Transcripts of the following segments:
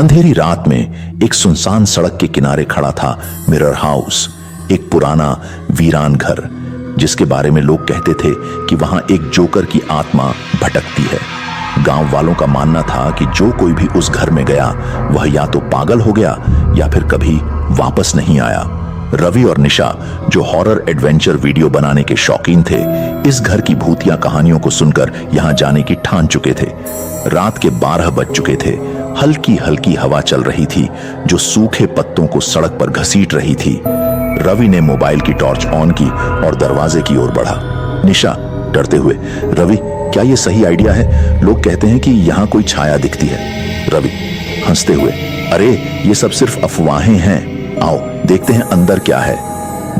अंधेरी रात में एक सुनसान सड़क के किनारे खड़ा था मिरर हाउस, एक पुराना वीरान घर जिसके बारे में लोग कहते थे कि वहां एक जोकर की आत्मा भटकती है। गांव वालों का मानना था कि जो कोई भी उस घर में गया वह या तो पागल हो गया या फिर कभी वापस नहीं आया। रवि और निशा, जो हॉरर एडवेंचर वीडियो बनाने के शौकीन थे, इस घर की भूतिया कहानियों को सुनकर यहां जाने की ठान चुके थे। रात के 12 बज चुके थे। हल्की हल्की हवा चल रही थी जो सूखे पत्तों को सड़क पर घसीट रही थी। रवि ने मोबाइल की टॉर्च ऑन की और दरवाजे की ओर बढ़ा। निशा डरते हुए, रवि क्या ये सही आइडिया है? लोग कहते हैं कि यहाँ कोई छाया दिखती है। रवि हंसते हुए, अरे ये सब सिर्फ अफवाहें हैं, आओ देखते हैं अंदर क्या है।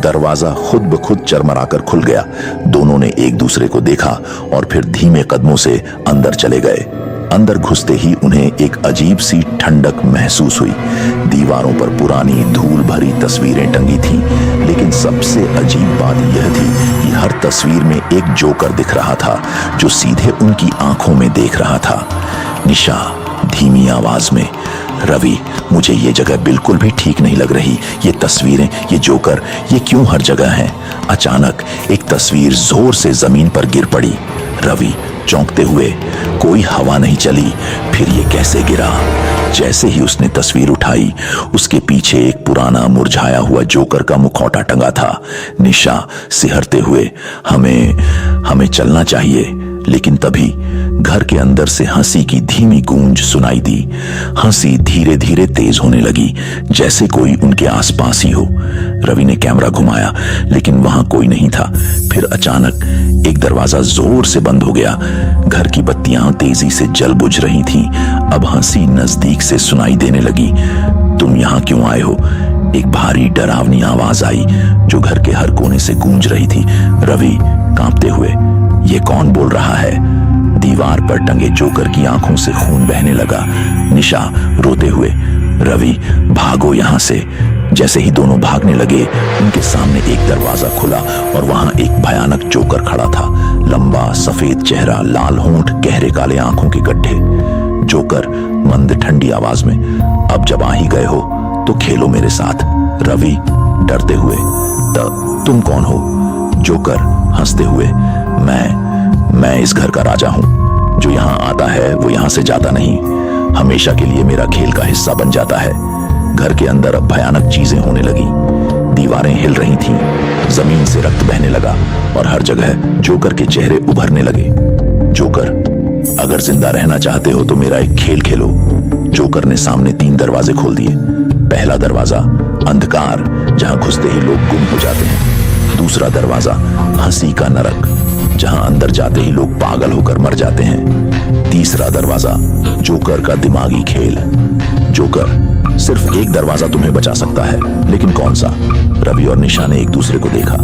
दरवाजा खुद ब खुद चरमराकर खुल गया। दोनों ने एक दूसरे को देखा और फिर धीमे कदमों से अंदर चले गए। अंदर घुसते ही उन्हें एक अजीब सी ठंडक महसूस हुई। दीवारों पर पुरानी धूल भरी तस्वीरें टंगी थीं, लेकिन सबसे अजीब बात यह थी कि हर तस्वीर में एक जोकर दिख रहा था जो सीधे उनकी आंखों में देख रहा था। निशा धीमी आवाज में, रवि मुझे ये जगह बिल्कुल भी ठीक नहीं लग रही। ये तस्वीरें, ये जोकर, ये क्यों हर जगह हैं? अचानक एक तस्वीर जोर से जमीन पर गिर पड़ी। रवि चौंकते हुए, कोई हवा नहीं चली। फिर ये कैसे गिरा? जैसे ही उसने तस्वीर उठाई, उसके पीछे एक पुराना मुरझाया हुआ जोकर का मुखौटा टंगा था। निशा सिहरते हुए, हमें चलना चाहिए। लेकिन तभी घर के अंदर से हंसी की धीमी गूंज सुनाई दी। हंसी धीरे धीरे तेज होने लगी, जैसे कोई उनके आसपास ही हो। रवि ने कैमरा घुमाया, लेकिन वहां कोई नहीं था। फिर अचानक एक दरवाजा जोर से बंद हो गया। घर की बत्तियां तेजी से जल बुझ रही थीं। अब हंसी नजदीक से सुनाई देने लगी। तुम यहाँ क्यों आए हो? एक भारी डरावनी आवाज आई जो घर के हर कोने से गूंज रही थी। रवि कांपते हुए, ये कौन बोल रहा है? दीवार पर टंगे जोकर की आंखों से खून बहने लगा। निशा रोते हुए, रवि भागो यहां से। जैसे ही दोनों भागने लगे, उनके सामने एक दरवाजा खुला और वहां एक भयानक जोकर खड़ा था। लंबा सफेद चेहरा, लाल होंठ, गहरे काले आंखों के गड्ढे। जोकर मंद ठंडी आवाज में, अब जब आ ही गए हो तो खेलो मेरे साथ। रवि डरते हुए, तुम कौन हो? जोकर हंसते हुए, मैं इस घर का राजा हूं। जो यहां आता है वो यहां से जाता नहीं, हमेशा के लिए मेरा खेल का हिस्सा बन जाता है। घर के अंदर अब भयानक चीजें होने लगी। दीवारें हिल रही थीं, जमीन से रक्त बहने लगा और हर जगह जोकर के चेहरे उभरने लगे। जोकर, अगर जिंदा रहना चाहते हो तो मेरा एक खेल खेलो। जोकर ने सामने 3 दरवाजे खोल दिए। पहला दरवाजा अंधकार, जहां घुसते ही लोग गुम हो जाते हैं। दूसरा दरवाजा हंसी का नरक, जहां अंदर जाते ही लोग पागल होकर मर जाते हैं। तीसरा दरवाजा जोकर का दिमागी खेल। जोकर, सिर्फ एक दरवाजा तुम्हें बचा सकता है, लेकिन कौन सा? रवि और निशा ने एक दूसरे को देखा।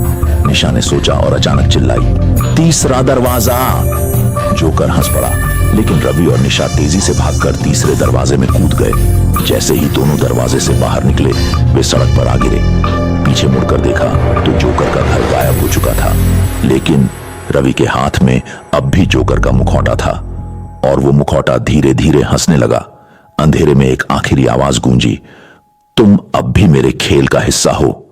निशा ने सोचा और अचानक चिल्लाई, तीसरा दरवाजा। जोकर हंस पड़ा, लेकिन रवि और निशा तेजी से भागकर तीसरे दरवाजे में कूद गए। जैसे ही दोनों दरवाजे से बाहर निकले, वे सड़क पर आ गिरे। पीछे मुड़कर देखा तो जोकर का घर गायब हो चुका था, लेकिन रवि के हाथ में अब भी जोकर का मुखौटा था और वो मुखौटा धीरे धीरे हंसने लगा। अंधेरे में एक आखिरी आवाज गूंजी, तुम अब भी मेरे खेल का हिस्सा हो।